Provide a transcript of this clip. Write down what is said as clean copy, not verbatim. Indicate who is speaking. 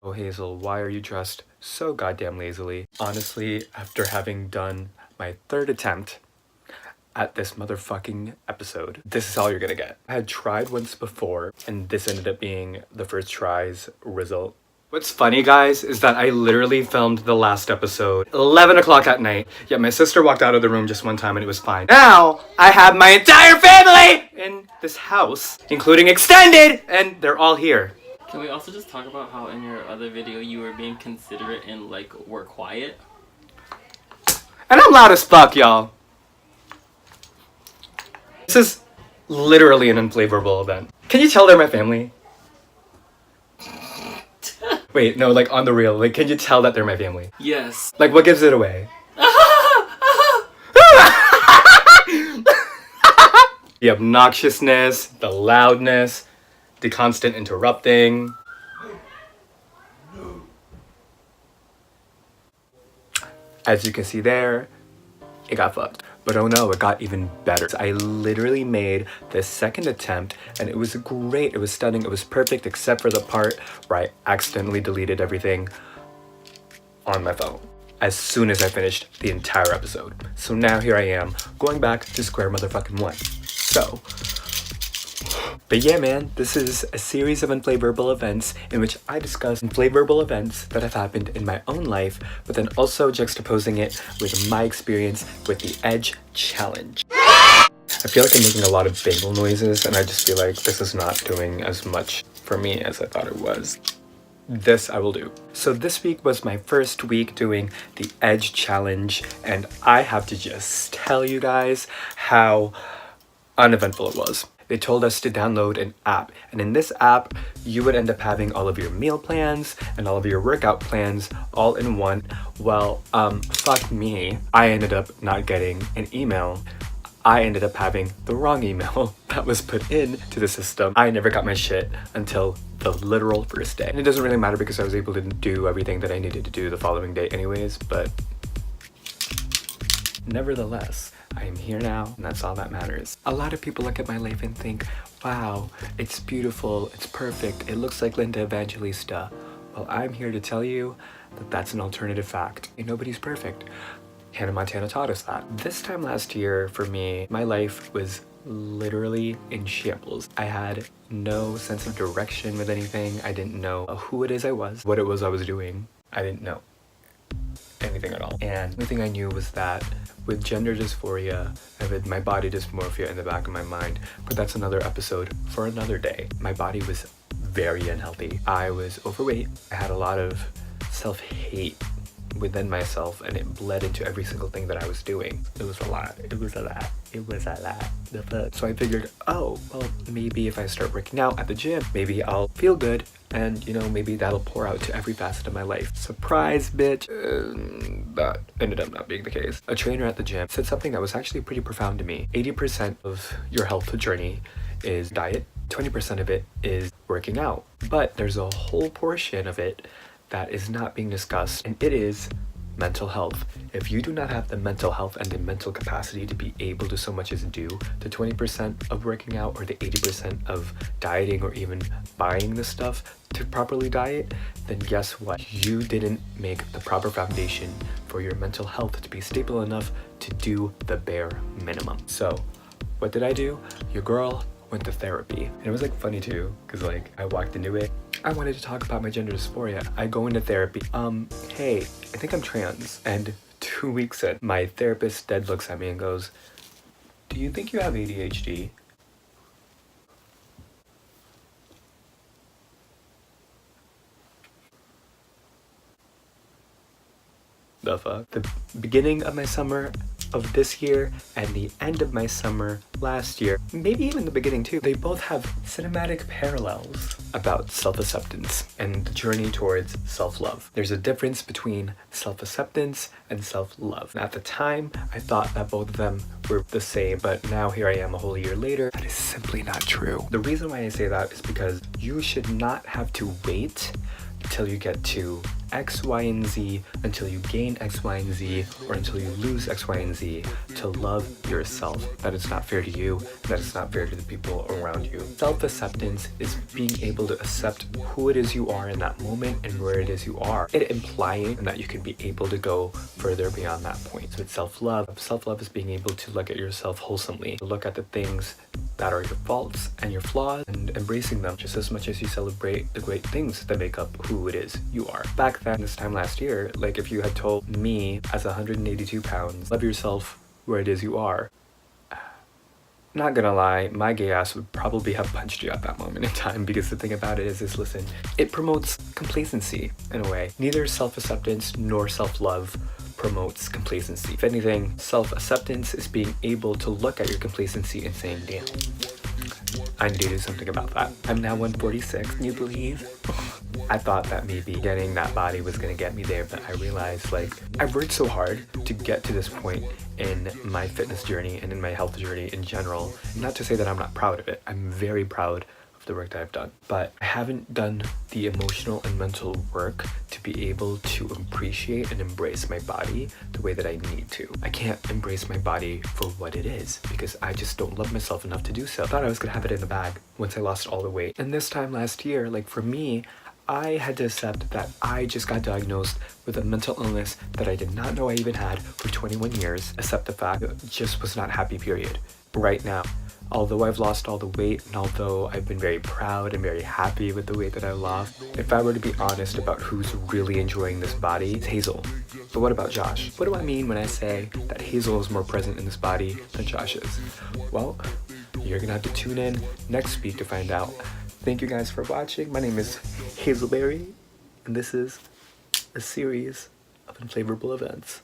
Speaker 1: Oh Hazel, why are you dressed so goddamn lazily? Honestly, after having done my third attempt at this motherfucking episode, this is all you're gonna get. I had tried once before, and this ended up being the first try's result. What's funny, guys, is that I literally filmed the last episode 11 o'clock at night, yet my sister walked out of the room just one time and it was fine. Now, I have my entire family in this house, including extended, and they're all here.
Speaker 2: Can we also just talk about how in your other video you were being considerate and like were quiet?
Speaker 1: And I'm loud as fuck, y'all. This is literally an unflavorable event. Can you tell they're my family? Wait, no, like on the real, like can you tell that they're my family?
Speaker 2: Yes.
Speaker 1: Like what gives it away? The obnoxiousness, the loudness, the constant interrupting. As you can see there, it got fucked. But oh no, it got even better. I literally made the second attempt and it was great, it was stunning, it was perfect except for the part where I accidentally deleted everything on my phone as soon as I finished the entire episode. So now here I am, going back to square motherfucking one. So, but yeah man, this is a series of unflavorable events in which I discuss unflavorable events that have happened in my own life, but then also juxtaposing it with my experience with the Edge Challenge. I feel like I'm making a lot of bagel noises and I just feel like this is not doing as much for me as I thought it was. This I will do. So this week was my first week doing the Edge Challenge and I have to just tell you guys how uneventful it was. They told us to download an app, and in this app you would end up having all of your meal plans and all of your workout plans all in one. Well, fuck me. I ended up not getting an email. I ended up having the wrong email that was put into the system. I never got my shit until the literal first day. And it doesn't really matter because I was able to do everything that I needed to do the following day anyways, but nevertheless, I am here now, and that's all that matters. A lot of people look at my life and think, wow, it's beautiful, it's perfect, it looks like Linda Evangelista. Well, I'm here to tell you that that's an alternative fact. And nobody's perfect. Hannah Montana taught us that. This time last year, for me, my life was literally in shambles. I had no sense of direction with anything. I didn't know who it is I was, what it was I was doing. I didn't know anything at all. And the only thing I knew was that with gender dysphoria, I had my body dysmorphia in the back of my mind, but that's another episode for another day. My body was very unhealthy. I was overweight. I had a lot of self-hate within myself and it bled into every single thing that I was doing. It was a lot. It was a lot. It was a lot. The fuck. So I figured, oh, well, maybe if I start working out at the gym, maybe I'll feel good and, you know, maybe that'll pour out to every facet of my life. Surprise, bitch. That ended up not being the case. A trainer at the gym said something that was actually pretty profound to me. 80% of your health journey is diet. 20% of it is working out. But there's a whole portion of it that is not being discussed, and it is mental health. If you do not have the mental health and the mental capacity to be able to so much as do the 20% of working out or the 80% of dieting or even buying the stuff to properly diet, then guess what? You didn't make the proper foundation for your mental health to be stable enough to do the bare minimum. So what did I do? Your girl went to therapy. And it was like funny too, because like I walked into it. I wanted to talk about my gender dysphoria. I go into therapy. Hey, I think I'm trans. And 2 weeks in, my therapist dead looks at me and goes, do you think you have ADHD? The fuck? The beginning of my summer of this year and the end of my summer last year, maybe even the beginning too, they both have cinematic parallels about self-acceptance and the journey towards self-love. There's a difference between self-acceptance and self-love. At the time, I thought that both of them were the same, but now here I am a whole year later. That is simply not true. The reason why I say that is because you should not have to wait until you get to X, Y, and Z until you gain X, Y, and Z, or until you lose X, Y, and Z to love yourself. That is not fair to you, that is not fair to the people around you. Self-acceptance is being able to accept who it is you are in that moment and where it is you are. It implying that you can be able to go further beyond that point. So it's self-love. Self-love is being able to look at yourself wholesomely, look at the things that are your faults and your flaws and embracing them just as much as you celebrate the great things that make up who it is you are. Back then, this time last year, like if you had told me as 182 pounds, love yourself where it is you are, not gonna lie, my gay ass would probably have punched you at that moment in time, because the thing about it is listen, it promotes complacency in a way. Neither self-acceptance nor self-love promotes complacency. If anything, self-acceptance is being able to look at your complacency and saying, damn, I need to do something about that. I'm now 146, can you believe? I thought that maybe getting that body was gonna get me there, but I realized like I've worked so hard to get to this point in my fitness journey and in my health journey in general. Not to say that I'm not proud of it. I'm very proud of the work that I've done, but I haven't done the emotional and mental work to be able to appreciate and embrace my body the way that I need to. I can't embrace my body for what it is because I just don't love myself enough to do so. I thought I was gonna have it in the bag once I lost all the weight. And this time last year, like for me, I had to accept that I just got diagnosed with a mental illness that I did not know I even had for 21 years, accept the fact that I just was not happy, period. Right now, although I've lost all the weight and although I've been very proud and very happy with the weight that I've lost, if I were to be honest about who's really enjoying this body, it's Hazel. But what about Josh? What do I mean when I say that Hazel is more present in this body than Josh is? Well, you're gonna have to tune in next week to find out. Thank you guys for watching. My name is Hazel Berry, and this is a series of Unflavorable Events.